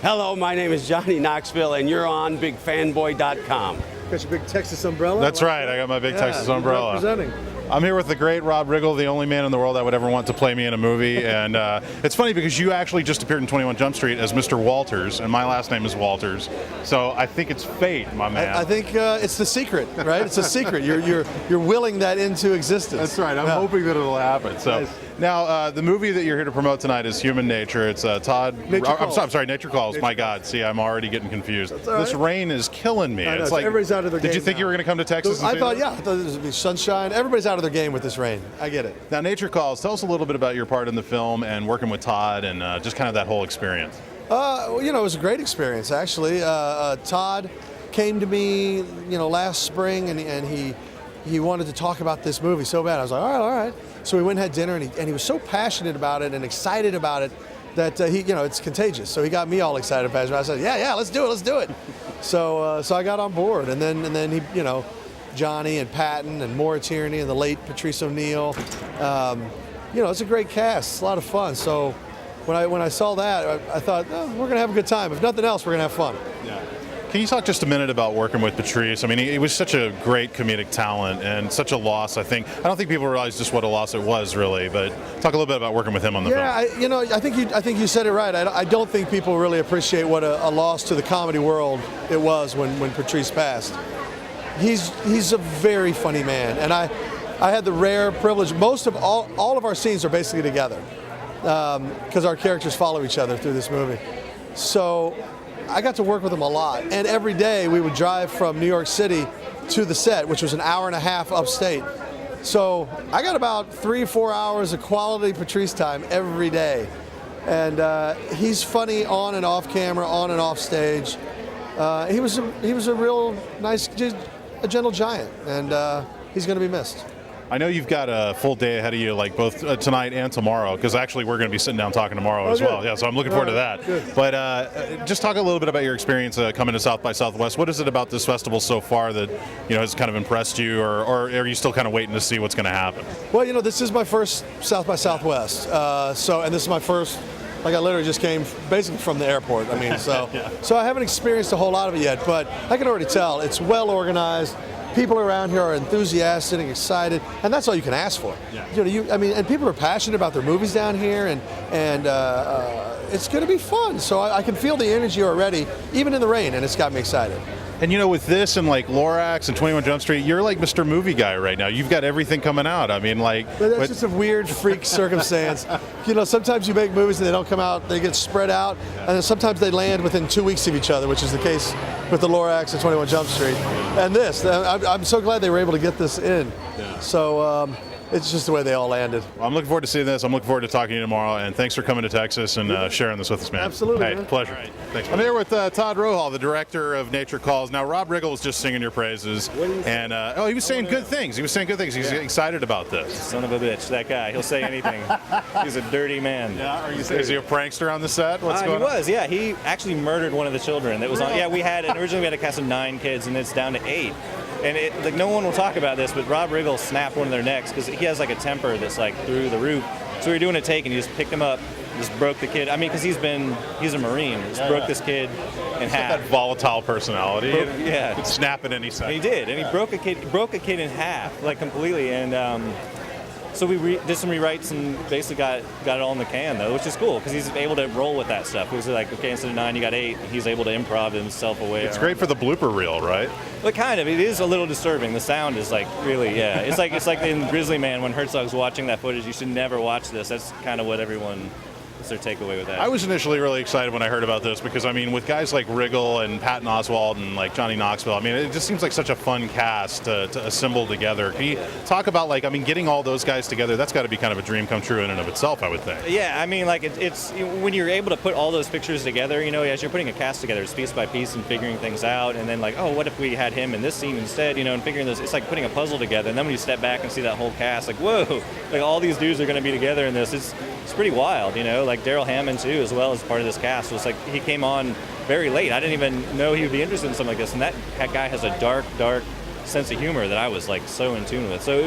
Hello, my name is Johnny Knoxville, and you're on bigfanboy.com. Got your big Texas umbrella? That's right, I got my big Texas umbrella. Representing. I'm here with the great Rob Riggle, the only man in the world that would ever want to play me in a movie. And it's funny because you actually just appeared in 21 Jump Street as Mr. Walters, and my last name is Walters. So I think it's fate, my man. I think it's the secret, right? It's a secret. You're willing that into existence. That's right. I'm hoping that it'll happen. So nice. Now the movie that you're here to promote tonight is Human Nature. It's Todd. I'm sorry, Nature Calls. Nature my God. See, I'm already getting confused. That's all right. This rain is killing me. I know, It's like everybody's out of their game. Did you think now. you were going to come to Texas? I thought this would be sunshine. Everybody's out of their game with this rain. I get it. Now, Nature Calls. Tell us a little bit about your part in the film and working with Todd and just kind of that whole experience. Well, it was a great experience actually. Todd came to me, last spring, and he wanted to talk about this movie so bad. I was like, all right. So we went and had dinner, and he was so passionate about it and excited about it that it's contagious. So he got me all excited and passionate. I said, yeah, let's do it. So I got on board, and then he, Johnny and Patton and Maura Tierney and the late Patrice O'Neill. It's a great cast. It's a lot of fun. So when I saw that, I thought, we're gonna have a good time. If nothing else, we're gonna have fun. Yeah. Can you talk just a minute about working with Patrice? I mean, he was such a great comedic talent and such a loss. I don't think people realize just what a loss it was, really. But talk a little bit about working with him on the film. I think you said it right. I don't think people really appreciate what a loss to the comedy world it was when Patrice passed. He's a very funny man, and I had the rare privilege. Most of all of our scenes are basically together because our characters follow each other through this movie. So I got to work with him a lot, and every day we would drive from New York City to the set, which was an hour and a half upstate. So I got about 3-4 hours of quality Patrice time every day, and he's funny on and off camera, on and off stage. He was a real nice, a gentle giant, and he's going to be missed. I know you've got a full day ahead of you, like both tonight and tomorrow, because actually we're going to be sitting down talking tomorrow as well. Yeah, so I'm looking forward to that. Good. But just talk a little bit about your experience coming to South by Southwest. What is it about this festival so far that has kind of impressed you, or are you still kind of waiting to see what's going to happen? Well, this is my first South by Southwest, and this is my first. Like I literally just came basically from the airport. I mean, so I haven't experienced a whole lot of it yet, but I can already tell it's well organized. People around here are enthusiastic and excited, and that's all you can ask for. Yeah. And people are passionate about their movies down here, and it's going to be fun. So I can feel the energy already, even in the rain, and it's got me excited. And with this and like Lorax and 21 Jump Street, you're like Mr. Movie Guy right now. You've got everything coming out. I mean, But that's just a weird freak circumstance. Sometimes you make movies and they don't come out, they get spread out, and then sometimes they land within 2 weeks of each other, which is the case with the Lorax and 21 Jump Street. And this, I'm so glad they were able to get this in. Yeah. So it's just the way they all landed. Well, I'm looking forward to seeing this. I'm looking forward to talking to you tomorrow, and thanks for coming to Texas and sharing this with us, man. Absolutely, Hey, man. Pleasure. All right. Thanks. I'm here with Todd Rohal, the director of Nature Calls. Now, Rob Riggle was just singing your praises, and he was saying good things. He's excited about this. Son of a bitch, that guy. He'll say anything. He's a dirty man. Yeah. Is he a prankster on the set? What's going on? He was, yeah. He actually murdered one of the children that was on. Yeah, originally we had a cast of 9 kids, and it's down to 8. And no one will talk about this, but Rob Riggle snapped one of their necks because he has like a temper that's like through the roof. So we were doing a take, and he just picked him up, just broke the kid. I mean, because he's a Marine. Just broke this kid in half. That volatile personality. Yeah. Could snap at any second. And he did, and he broke a kid in half, like completely. And so we did some rewrites and basically got it all in the can, though, which is cool because he's able to roll with that stuff. It was like, okay, instead of 9, you got 8. He's able to improv himself away. It's great for the blooper reel, right? But kind of, it is a little disturbing. The sound is like really, yeah. It's like in Grizzly Man when Herzog's watching that footage. You should never watch this. That's kind of what everyone. That's their takeaway with that. I was initially really excited when I heard about this because, I mean, with guys like Riggle and Patton Oswalt and like Johnny Knoxville, I mean, it just seems like such a fun cast to assemble together. Can you talk about, getting all those guys together? That's got to be kind of a dream come true in and of itself, I would think. Yeah, I mean, it's when you're able to put all those pictures together, as you're putting a cast together, it's piece by piece and figuring things out, and then what if we had him in this scene instead, and figuring those, it's like putting a puzzle together, and then when you step back and see that whole cast, whoa, all these dudes are going to be together in this, it's pretty wild, like Daryl Hammond too, as well as part of this cast. It was he came on very late. I didn't even know he would be interested in something like this, and that guy has a dark sense of humor that I was so in tune with. So it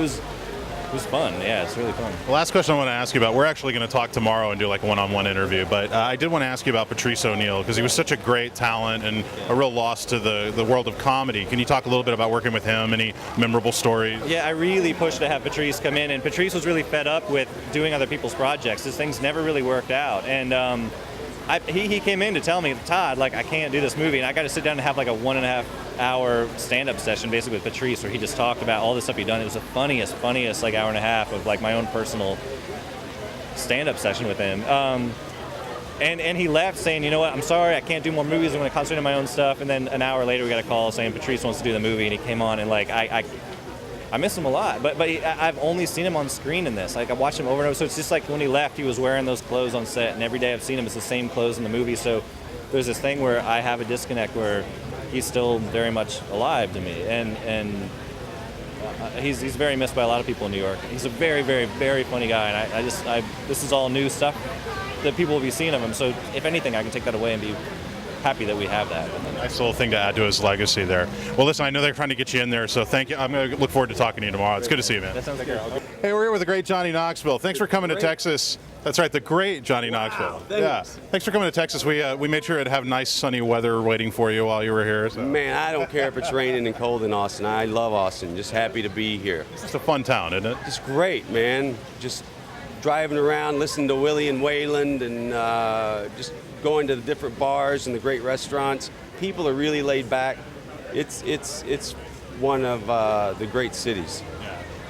It was fun. Yeah, it's really fun. The last question I want to ask you about, we're actually going to talk tomorrow and do like a one-on-one interview, but I did want to ask you about Patrice O'Neal, because he was such a great talent and a real loss to the world of comedy. Can you talk a little bit about working with him? Any memorable stories? Yeah, I really pushed to have Patrice come in, and Patrice was really fed up with doing other people's projects. His things never really worked out, and he came in to tell me, Todd, like, I can't do this movie, and I got to sit down and have like a 1.5-hour stand-up session basically with Patrice, where he just talked about all the stuff he'd done. It was the funniest like hour and a half of like my own personal stand-up session with him. And he left saying, you know what, I'm sorry, I can't do more movies, I'm going to concentrate on my own stuff. And then an hour later we got a call saying Patrice wants to do the movie, and he came on, and like I miss him a lot, but I've only seen him on screen in this. Like, I watched him over and over, so it's just like when he left, he was wearing those clothes on set, and every day I've seen him, it's the same clothes in the movie. So there's this thing where I have a disconnect where he's still very much alive to me, and he's very missed by a lot of people in New York. He's a very, very, very funny guy, and this is all new stuff that people will be seeing of him. So if anything, I can take that away and be happy that we have that. Nice little thing to add to his legacy there. Well, listen, I know they're trying to get you in there, so thank you. I'm going to look forward to talking to you tomorrow. It's good to see you, man. That sounds good. Hey, we're here with the great Johnny Knoxville. Thanks for coming to Texas. That's right, the great Johnny Knoxville. Thanks. Yeah, thanks for coming to Texas. We made sure to have nice sunny weather waiting for you while you were here. So. Man, I don't care if it's raining and cold in Austin. I love Austin. Just happy to be here. It's a fun town, isn't it? It's great, man. Just driving around, listening to Willie and Wayland, and just going to the different bars and the great restaurants. People are really laid back. It's one of the great cities.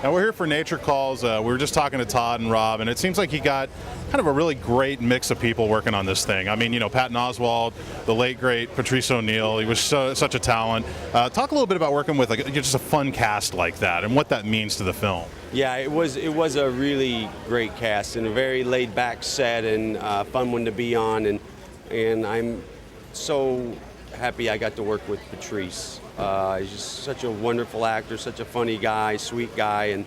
Now we're here for Nature Calls. We were just talking to Todd and Rob, and it seems like you got kind of a really great mix of people working on this thing. I mean, you know, Patton Oswalt, the late great Patrice O'Neal. He was such a talent. Talk a little bit about working with like just a fun cast like that and what that means to the film. Yeah, it was a really great cast and a very laid back set and fun one to be on, and I'm so happy I got to work with Patrice. He's just such a wonderful actor, such a funny guy, sweet guy, and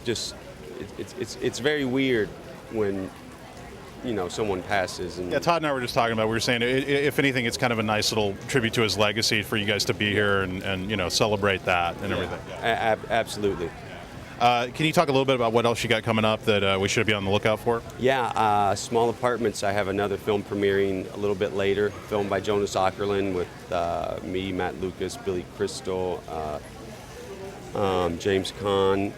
it's very weird when, you know, someone passes. And yeah, Todd and I were just talking about, we were saying, if anything, it's kind of a nice little tribute to his legacy for you guys to be here and you know, celebrate that and everything. Absolutely. Can you talk a little bit about what else you got coming up that we should be on the lookout for? Yeah, Small Apartments. I have another film premiering a little bit later, filmed by Jonas Ackerlund with me, Matt Lucas, Billy Crystal, James Caan,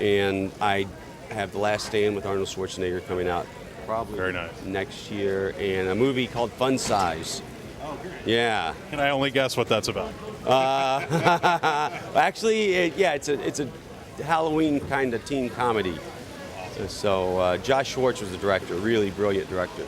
and I have The Last Stand with Arnold Schwarzenegger coming out probably Very nice. next year, and a movie called Fun Size. Oh, great. Yeah. Can I only guess what that's about? Actually, it's a Halloween kind of teen comedy. So Josh Schwartz was the director, really brilliant director.